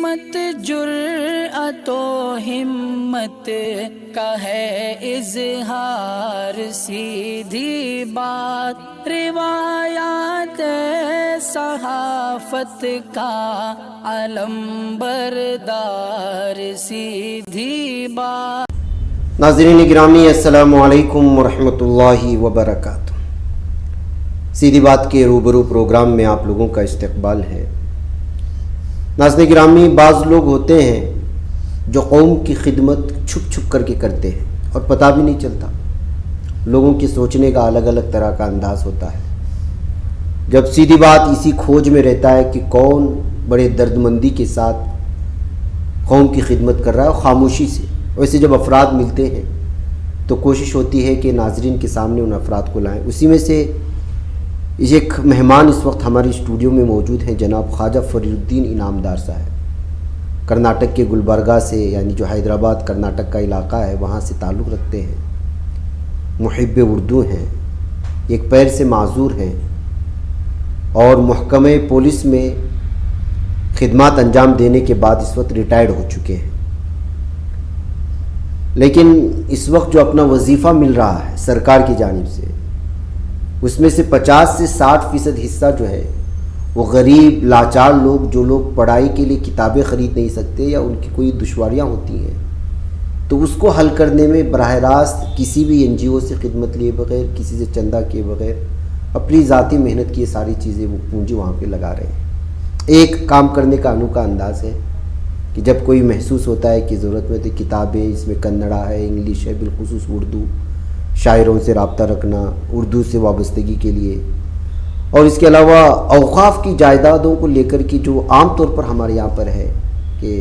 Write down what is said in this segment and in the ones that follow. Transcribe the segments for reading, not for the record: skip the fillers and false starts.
सिमत जुर्अतो हिम्मत का है इजहार, सीधी बात रिवायात सहाफत का अलम बरदार, सीधी बात। नाज़रीन गिरामी अस्सलामु अलैकुम वरहमतुल्लाहि वबरकातुहू। सीधी बात के रूबरू प्रोग्राम में आप लोगों का इस्तकबाल है। नाज़रीन गिरामी, बाज़ लोग होते हैं जो कौम की खिदमत छुप छुप करके करते हैं और पता भी नहीं चलता। लोगों के सोचने का अलग अलग तरह का अंदाज़ होता है। जब सीधी बात इसी खोज में रहता है कि कौन बड़े दर्दमंदी के साथ कौम की खिदमत कर रहा है, खामोशी से। वैसे जब अफराद मिलते हैं तो कोशिश होती है कि नाजरीन के सामने उन अफराद को लाएं। उसी में से एक मेहमान इस वक्त हमारे स्टूडियो में मौजूद हैं, जनाब ख्वाजा फरीदुद्दीन इनामदार साहब। कर्नाटक के गुलबर्गा से, यानी जो हैदराबाद कर्नाटक का इलाका है, वहाँ से ताल्लुक़ रखते हैं। मुहिब्बे उर्दू हैं, एक पैर से माजूर हैं और महकमे पुलिस में खिदमत अंजाम देने के बाद इस वक्त रिटायर्ड हो चुके हैं। लेकिन इस वक्त जो अपना वजीफ़ा मिल रहा है सरकार की जानिब से, उसमें से 50 से 60% हिस्सा जो है वो गरीब लाचार लोग, जो लोग पढ़ाई के लिए किताबें ख़रीद नहीं सकते या उनकी कोई दुश्वारियाँ होती हैं, तो उसको हल करने में बराह रास्त किसी भी NGO से खिदमत लिए बग़ैर, किसी से चंदा किए बग़ैर, अपनी ज़ाती मेहनत की ये सारी चीज़ें वो पूंजी वहाँ पे लगा रहे हैं। एक काम करने का अनोखा अंदाज़ है कि जब कोई महसूस होता है कि ज़रूरत में, तो किताबें, इसमें कन्नड़ा है, इंग्लिश है, बिलखुसूस उर्दू, शायरों से रब्ता रखना, उर्दू से वाबस्तगी के लिए, और इसके अलावा औक़ाफ़ की जायदादों को लेकर की जो आम तौर पर हमारे यहाँ पर है कि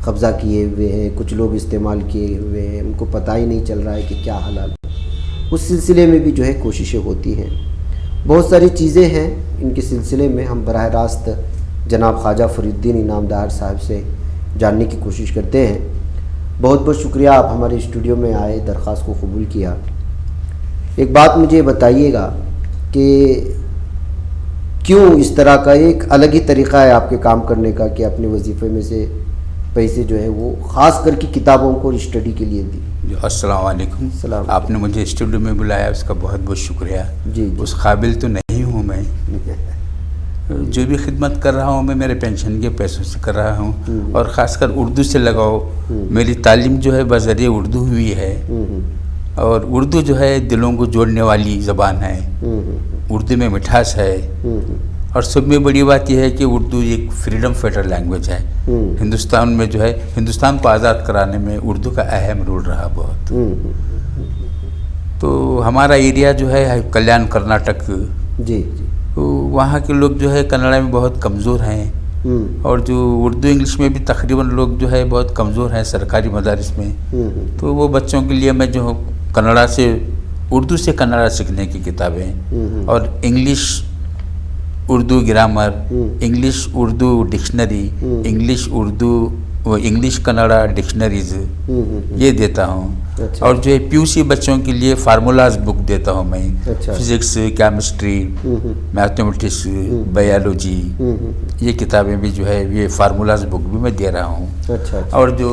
कब्ज़ा किए हुए हैं, कुछ लोग इस्तेमाल किए हुए हैं, उनको पता ही नहीं चल रहा है कि क्या हलाल है। उस सिलसिले में भी जो है कोशिशें होती हैं। बहुत सारी चीज़ें हैं, इनके सिलसिले में हम बराह रास्त जनाब ख्वाजा फरीदुद्दीन इनामदार साहब से जानने की कोशिश करते हैं। बहुत बहुत शुक्रिया, आप हमारे स्टूडियो में आए, दरख्वास्त को कबूल किया। एक बात मुझे बताइएगा कि क्यों इस तरह का एक अलग ही तरीक़ा है आपके काम करने का कि अपने वजीफ़े में से पैसे जो है वो ख़ास करके किताबों को स्टडी के लिए दी। अस्सलाम वालेकुम। आपने मुझे स्टूडियो में बुलाया, उसका बहुत बहुत शुक्रिया। जी। उस काबिल तो नहीं हूँ मैं। जो भी खिदमत कर रहा हूँ मैं मेरे पेंशन के पैसों से कर रहा हूँ, और ख़ासकर उर्दू से लगाओ। मेरी तालीम जो है बज़रिए उर्दू हुई है, और उर्दू जो है दिलों को जोड़ने वाली ज़बान है। उर्दू में मिठास है, और सब में बड़ी बात यह है कि उर्दू एक फ्रीडम फाइटर लैंग्वेज है। हिंदुस्तान में जो है, हिंदुस्तान को आज़ाद कराने में उर्दू का अहम रोल रहा बहुत। तो हमारा एरिया जो है कल्याण कर्नाटक, जी, तो वहाँ के लोग जो है कन्नड़ा में बहुत कमज़ोर हैं, और जो उर्दू इंग्लिश में भी तकरीबन लोग जो है बहुत कमज़ोर हैं सरकारी मदारिस में। तो वो बच्चों के लिए मैं जो कन्नड़ा से, उर्दू से कन्नड़ा सीखने की किताबें, और English Urdu grammar, English Urdu dictionary, English Urdu English Kannada dictionaries, ये देता हूँ। अच्छा। और जो है PUC बच्चों के लिए फार्मूलाज बुक देता हूँ मैं। अच्छा। फिजिक्स, केमिस्ट्री, मैथमेटिक्स, बायोलॉजी, ये किताबें भी जो है, ये फार्मूलाज बुक भी मैं दे रहा हूँ। अच्छा। और जो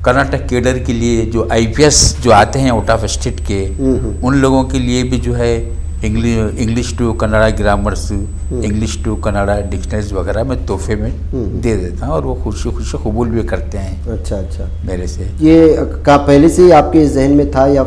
कर्नाटक केडर के लिए जो IPS जो आते हैं आउट ऑफ स्टेट के, उन लोगों के लिए भी जो है English to Kannada grammars, English to Kannada dictionaries वगैरह मैं तोहफे में दे देता हूँ, और वो खुशी खुशी कबूल भी करते हैं। अच्छा मेरे से। ये का पहले से ही आपके जहन में था या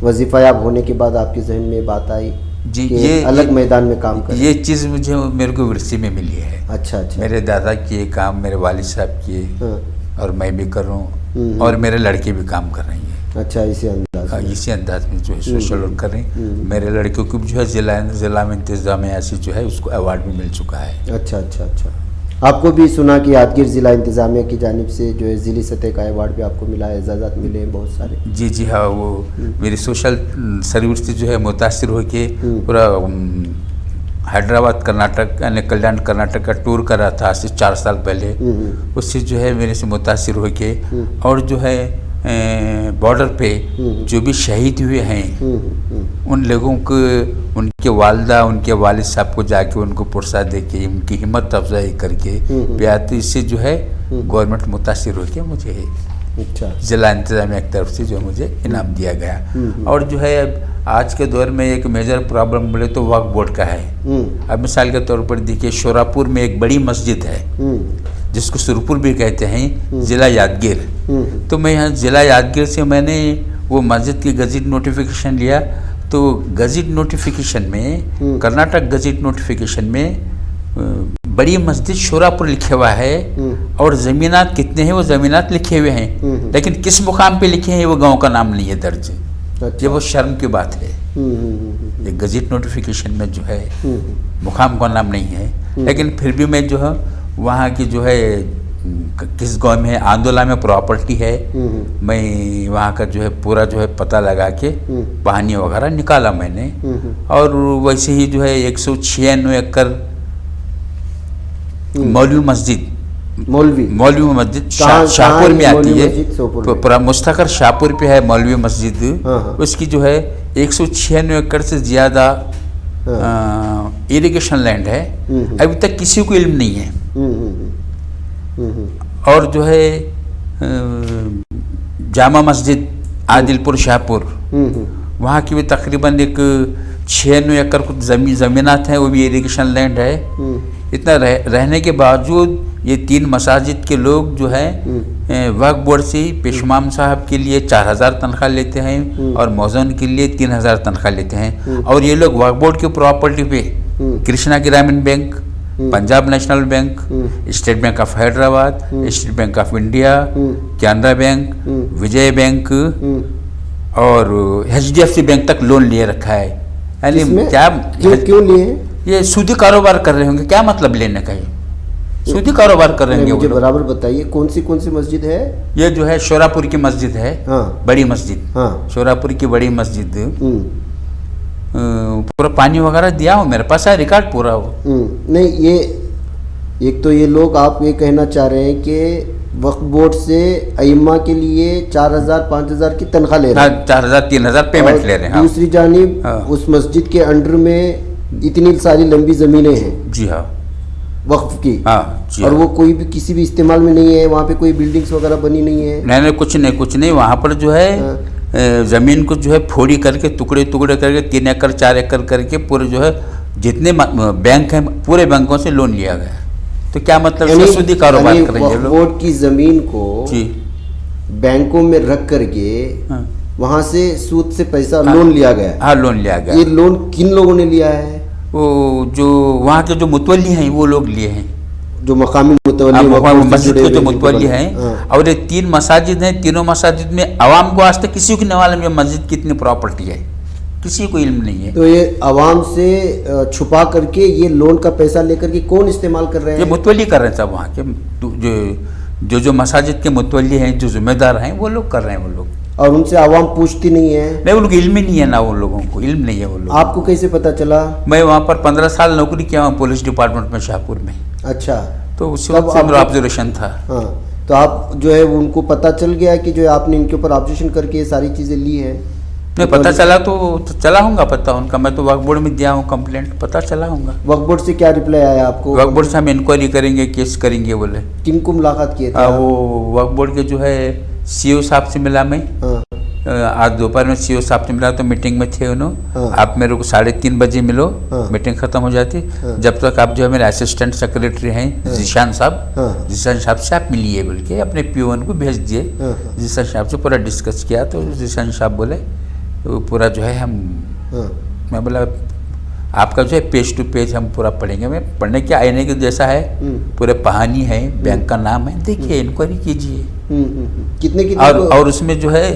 वजीफ़ा याब होने के बाद आपके जहन में बात आई? जी, ये अलग मैदान में काम कर, ये चीज़ मेरे को विरसे में मिली है। अच्छा। मेरे दादा किए काम, मेरे वालिद साहब किए, और मैं भी कर रहा हूँ, और मेरे लड़के भी काम कर रही हैं। अच्छा, इसी अंदाज में जो है सोशल वर्क कर रहे हैं। मेरे लड़कियों को जो है ज़िला में इंतज़ामिया से जो है उसको अवार्ड भी मिल चुका है। अच्छा। आपको भी सुना कि यादगीर ज़िला इंतज़ामिया की जानिब से जो है ज़िली सतह का अवार्ड भी आपको मिला है, एजाज़ात मिले हैं बहुत सारे। जी हाँ, वो मेरी सोशल सर्विस से जो है मुतासिर हो के पूरा हैदराबाद कर्नाटक यानी कल्याण कर्नाटक का टूर कर रहा था आज से 4 साल पहले। उससे जो है मेरे से मुतासिर हो के, और जो है बॉर्डर पे जो भी शहीद हुए हैं उन लोगों को, उनके वालदा, उनके वालिद साहब को जाके उनको पुरस्कार दे के, उनकी हिम्मत अफजाई करके ब्यात, इससे जो है गवर्नमेंट मुतासिर होकर मुझे अच्छा जिला इंतजामिया की तरफ से जो मुझे इनाम दिया गया। और जो है आज के दौर में एक मेजर प्रॉब्लम बोले तो वक्फ बोर्ड का है। अब मिसाल के तौर पर देखिए, शोरापुर में एक बड़ी मस्जिद है जिसको सुरपुर भी कहते हैं, जिला यादगीर। तो मैं यहाँ जिला यादगीर से मैंने वो मस्जिद की गज़ेट नोटिफिकेशन लिया। तो गज़ेट नोटिफिकेशन में, कर्नाटक गज़ेट नोटिफिकेशन में बड़ी मस्जिद शोरापुर लिखे हुआ है और ज़मीनात कितने हैं वो ज़मीनात लिखे हुए हैं, लेकिन किस मुकाम पे लिखे हैं वो गांव का नाम नहीं है दर्ज। अच्छा। ये वो शर्म की बात है। ये गज़ेट नोटिफिकेशन में जो है मुकाम का नाम नहीं है, लेकिन फिर भी मैं जो है वहाँ की जो है किस गांव में है, आंदोला में प्रॉपर्टी है, मैं वहाँ का जो है पूरा जो है पता लगा के बहानी वगैरह निकाला मैंने। और वैसे ही जो है 196 एकड़ मौलवी मस्जिद, मौलवी मस्जिद शाहपुर में आती है। तो पूरा मुस्तकर शाहपुर पे है मौलवी मस्जिद। उसकी जो है 196 एकड़ से ज़्यादा इरिगेशन लैंड है। अभी तक किसी को इल्म नहीं है। और जो है जामा मस्जिद आदिलपुर शाहपुर, वहाँ की भी तकरीबन एक 96 एकड़ कुछ ज़मीनात हैं, वो भी इरिगेशन लैंड है। इतना रहने के बावजूद ये 3 मसाजिद के लोग जो है वक्फ बोर्ड से पेशमाम साहब के लिए 4000 तनख्वाह लेते हैं और मौजून के लिए 3000 तनख्वाह लेते हैं। और ये लोग वक्फ बोर्ड की प्रॉपर्टी पे कृष्णा ग्रामीण bank, Punjab national bank, state bank of Hyderabad, state bank of India, Canara bank, Vijay bank और HDFC बैंक तक लोन लिए रखा है। यानी क्या क्यों लिए? ये सूदी कारोबार कर रहे होंगे। क्या मतलब लेने का? ये सूदी कारोबार कर रहे होंगे। मुझे बराबर बताइए कौन सी मस्जिद है? ये जो है शोरापुर की मस्जिद है। हाँ। बड़ी मस्जिद। हाँ। शोरापुर की बड़ी मस्जिद। पूरा पानी वगैरह दिया हो, मेरे पास है रिकॉर्ड पूरा हो। नहीं, ये एक तो ये लोग आप ये कहना चाह रहे हैं कि वक्फ बोर्ड से अइम्मा के लिए 4000-5000 की तनख्वाह ले रहे हैं। 4000-3000 पेमेंट ले रहे हैं। दूसरी जानिब उस मस्जिद के अंडर में इतनी सारी लंबी ज़मीनें हैं। जी हाँ, वक्फ की। हाँ जी। और वो कोई भी किसी भी इस्तेमाल में नहीं है, वहाँ पे कोई बिल्डिंग्स वगैरह बनी नहीं है। नहीं, कुछ नहीं। वहाँ पर जो है ज़मीन को जो है फोड़ी करके टुकड़े करके 3 एकड़ 4 एकड़ करके पूरे जो है जितने बैंक हैं पूरे बैंकों से लोन लिया गया। तो क्या मतलब सूदी कारोबार करेंगे लोग? बोर्ड की ज़मीन को बैंकों में रख करके वहाँ से सूद से पैसा लोन लिया गया। हाँ, लोन लिया गया। ये लोन किन लोगों ने लिया है? वो जो वहाँ के जो मुतवल्ली हैं वो लोग लिए हैं, जो मकामी मुतवल्ली मस्जिद के जो मुतवल्ली हैं। और ये 3 मसाजिद हैं, तीनों मसाजिद में आवाम को आज तक किसी को नहीं मालूम है मस्जिद कितनी प्रॉपर्टी है, किसी को इल्म नहीं है। तो ये आवाम से छुपा करके ये लोन का पैसा लेकर के कौन इस्तेमाल कर रहे हैं? ये मुतवल्ली कर रहे हैं सब वहाँ के जो मसाजिद के मुतवल्ली हैं, जो जिम्मेदार हैं, वो लोग कर रहे हैं। वो लोग और उनसे आवाम पूछती नहीं है? नहीं, वो लोग इल्म ही नहीं है ना, उन लोगों को इल्म नहीं है। वो लोग आपको कैसे पता चला? मैं वहाँ पर 15 साल नौकरी किया हूँ पुलिस डिपार्टमेंट में शाहपुर में। अच्छा। तो उस वक्त मेरा ऑब्जर्वेशन था। हाँ, तो आप जो है उनको पता चल गया कि जो है आपने इनके ऊपर ऑब्जर्वेशन करके ये सारी चीज़ें ली है? नहीं, पता चला तो चला होगा पता उनका। मैं तो वक्फ बोर्ड में दिया हूँ कंप्लेंट, पता चला होगा। वक्फ बोर्ड से क्या रिप्लाई आया आपको? वक्फ बोर्ड से हम इंक्वायरी करेंगे, केस करेंगे बोले। किनको मुलाकात किए थे? वो वक्फ बोर्ड के जो है CEO साहब से मिला मैं। आज दोपहर में CEO साहब से मिला, तो मीटिंग में थे उन्होंने। आप मेरे को 3:30 बजे मिलो, मीटिंग खत्म हो जाती। जब तक आप जो है मेरे असिस्टेंट सेक्रेटरी हैं जीशान साहब, जीशान साहब से आप मिलिए बोल के अपने PON को भेज दिए। जीशान साहब से पूरा डिस्कस किया, तो जीशान साहब बोले तो पूरा जो है हम मैं बोला आपका जो है पेज टू पेज हम पूरा पढ़ेंगे। मैं पढ़ने के आईने के जैसा है, पूरे कहानी है, बैंक का नाम है, देखिए इंक्वायरी कीजिए। कितने और उसमें जो है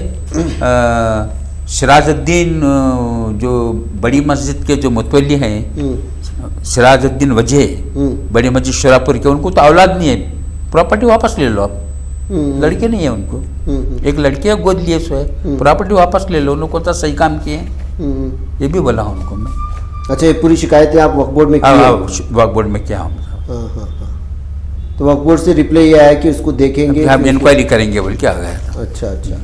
सिराजुद्दीन जो बड़ी मस्जिद के जो मुतवल्ली हैं, सिराजुद्दीन वजह, बड़ी मस्जिद शोरापुर के, उनको तो औलाद नहीं है, प्रॉपर्टी वापस ले लो आप। लड़के नहीं है उनको, एक लड़की है गोद लिए सो है, प्रॉपर्टी वापस ले लो, उनको तो सही काम किए। ये भी बोला उनको मैं। अच्छा, ये पूरी शिकायतें आप वक्फ बोर्ड में वक्फ बोर्ड में किया हूँ। तो वक्फ बोर्ड से रिप्लाई ये आया कि उसको देखेंगे, हम इंक्वायरी करेंगे बोल के आ गया था। अच्छा।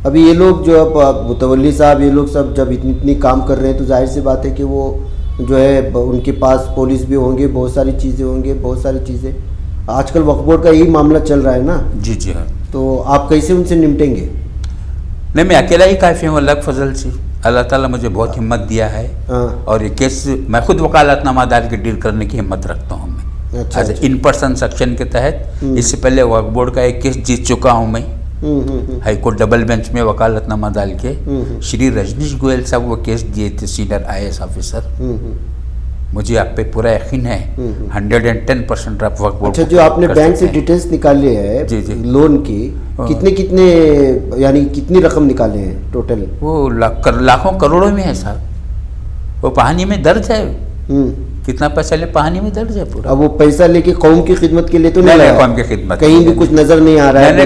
अभी ये लोग जो अब मुतवल्ली साहब ये लोग सब जब इतनी काम कर रहे हैं, तो जाहिर सी बात है कि वो जो है उनके पास पुलिस भी होंगे, बहुत सारी चीज़ें होंगी, बहुत सारी चीज़ें। आजकल वक्फ बोर्ड का यही मामला चल रहा है ना, जी जी हाँ। तो आप कैसे उनसे निपटेंगे? नहीं, मैं अकेला ही काफ़ी हूँ, अल्लाह के फजल से। अल्लाह ताला मुझे बहुत हिम्मत दिया है। और ये केस मैं खुद वकालतनामा डाल के डील करने की हिम्मत रखता हूँ मैं। अच्छा, एज इन पर्सन सेक्शन के तहत इससे पहले वक्फ बोर्ड का एक केस जीत चुका हूँ मैं हाई कोर्ट डबल बेंच में वकालतनामा डाल के। श्री रजनीश गोयल साहब वो केस दिए थे, सीनियर IAS ऑफिसर। मुझे आप पे पूरा यकीन है 110% आप वक्फ बोर्ड। अच्छा, जो आपने बैंक से डिटेल्स निकाले हैं जी जी लोन की, कितने यानी कितनी रकम निकाले हैं टोटल? वो लाखों करोड़ों में है साहब, वो पानी में दर्ज है। कितना पैसा ले, पानी में दर्ज है पूरा। अब वो पैसा लेके कौम की खिदमत के लिए तो नहीं लाया? कौम की खिदमत कहीं भी कुछ नजर नहीं आ रहा है?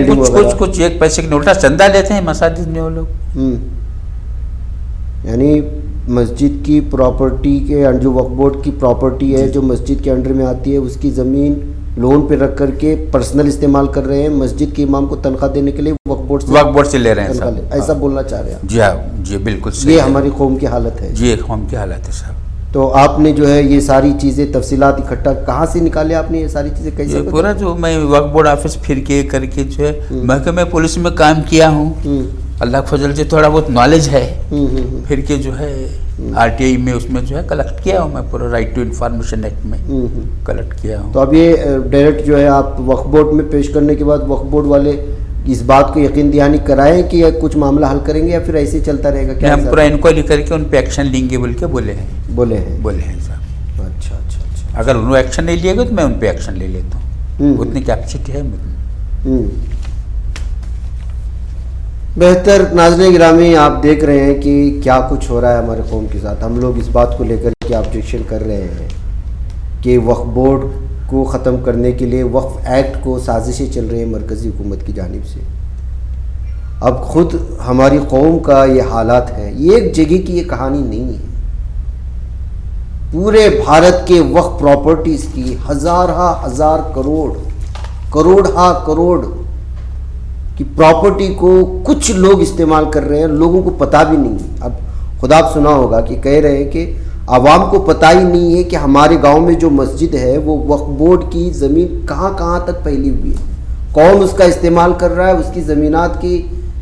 कुछ एक पैसे की उल्टा चंदा लेते हैं मसाजिद में वो लोग। यानी मस्जिद की प्रॉपर्टी के, जो वक्फ बोर्ड की प्रॉपर्टी है जो मस्जिद के अंडर में आती है, उसकी ज़मीन लोन पे रख करके पर्सनल इस्तेमाल कर रहे हैं। मस्जिद के इमाम को तनख्वाह देने के लिए वक्फ बोर्ड से ले रहे हैं, ऐसा बोलना चाह रहे हैं? जी हाँ, जी बिल्कुल सही। ये हमारी कौम की हालत है जी, कौम की हालत है साहब। तो आपने जो है ये सारी चीज़ें तफसीलात इकट्ठा कहाँ से निकाले आपने? ये सारी चीज़ें कैसे? पूरा जो मैं वक्फ बोर्ड ऑफिस फिर के करके जो है महकमे पुलिस में काम किया हूँ, अल्लाह के फजल से थोड़ा बहुत नॉलेज है। फिर के जो है RTI में उसमें जो है कलेक्ट किया हूँ मैं, पूरा राइट टू इन्फॉर्मेशन एक्ट में कलेक्ट किया हूँ। तो अब ये डायरेक्ट जो है आप वक्फ बोर्ड में पेश करने के बाद वक्फ बोर्ड वाले इस बात को यकीन दहानी कराएं कि कुछ मामला हल करेंगे या फिर ऐसे ही चलता रहेगा? क्या हम पूरा इंक्वायरी करके उन पे एक्शन लेंगे बोल के बोले हैं साहब। अच्छा। अगर उन्होंने एक्शन नहीं लिएगा तो मैं उन पे एक्शन ले लेता हूँ, उतनी कैपेसिटी है मुझे। बेहतर नाज़रीन गिरामी, आप देख रहे हैं कि क्या कुछ हो रहा है हमारे कौम के साथ। हम लोग इस बात को लेकर के ऑब्जेक्शन कर रहे हैं कि वक्फ बोर्ड को ख़त्म करने के लिए वक्फ एक्ट को साजिशें चल रही हैं मरकज़ी हुकूमत की जानिब से। अब खुद हमारी कौम का ये हालात है, ये एक जगह की ये कहानी नहीं है। पूरे भारत के वक्फ प्रॉपर्टीज़ की हजार करोड़ की प्रॉपर्टी को कुछ लोग इस्तेमाल कर रहे हैं, लोगों को पता भी नहीं है। अब खुद आप सुना होगा कि कह रहे हैं कि आवाम को पता ही नहीं है कि हमारे गांव में जो मस्जिद है वो वक्फ बोर्ड की ज़मीन कहाँ तक फैली हुई है, कौन उसका इस्तेमाल कर रहा है, उसकी ज़मीनात की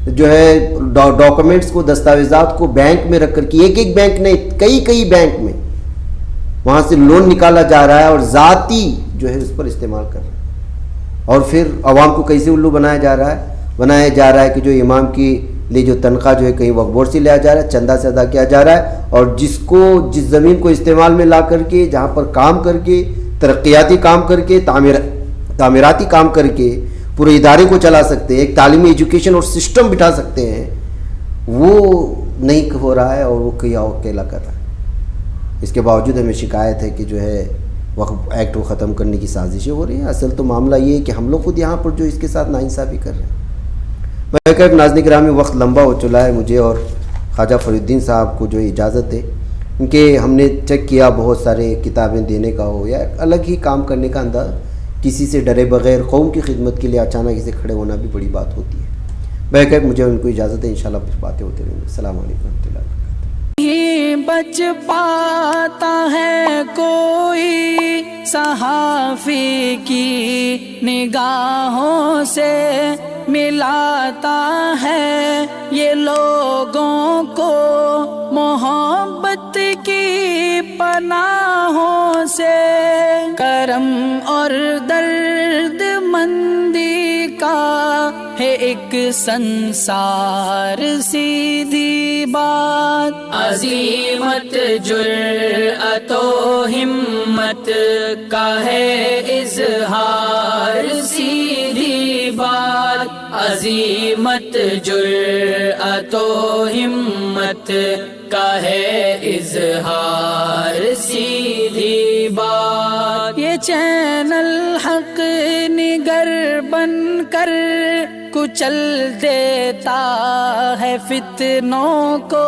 जो है डॉक्यूमेंट्स को, दस्तावेज़ात को बैंक में रख कर के, एक बैंक नहीं कई बैंक में वहाँ से लोन निकाला जा रहा है और ज़ाती जो है उस पर इस्तेमाल कर रहा है। और फिर आवाम को कैसे उल्लू बनाया जा रहा है कि जो इमाम की लिए जो तनख्वाह जो है कहीं वक्फ बोर्ड से लिया जा रहा है, चंदा से अदा किया जा रहा है, और जिस ज़मीन को इस्तेमाल में ला करके, जहाँ पर काम करके, तरक्याती काम करके, तामीराती काम करके पूरे इदारे को चला सकते हैं, एक तालीमी एजुकेशन और सिस्टम बिठा सकते हैं, वो नहीं हो रहा है और वो अकेला कर रहा है। इसके बावजूद हमें शिकायत है कि जो है वक्फ एक्ट को ख़त्म करने की साजिशें हो रही हैं। असल तो मामला ये है कि हम लोग खुद यहाँ पर जो इसके साथ नाइंसाफ़ी कर रहे हैं। मैं कह नाज़रीन गिरामी, वक्त लंबा हो चला है, मुझे और ख्वाजा फरीउद्दीन साहब को जो इजाज़त है, क्योंकि हमने चेक किया बहुत सारे किताबें देने का हो या अलग ही काम करने का अंदाज़, किसी से डरे बगैर कौम की खिदमत के लिए अचानक इसे खड़े होना भी बड़ी बात होती है। मैं कह मुझे उनको इजाज़त है, इंशाल्लाह कुछ बातें होती रहेंगी। अस्सलाम वालेकुम रहमतुल्लाहि बच पाता है कोई सहाफ़ी की निगाहों से, मिलाता है ये लोगों को मोहब्बत की पनाहों से। करम और दर्द मंदी का है एक संसार, सीधी बात। अज़ीमत जुर्अतो हिम्मत का है इज़हार, सीधी बात। अज़ीमत जुर्अतो हिम्मत का है इज़हार, सीधी बात। ये चैनल हक निगर बन कर कुचल देता है फितनों को।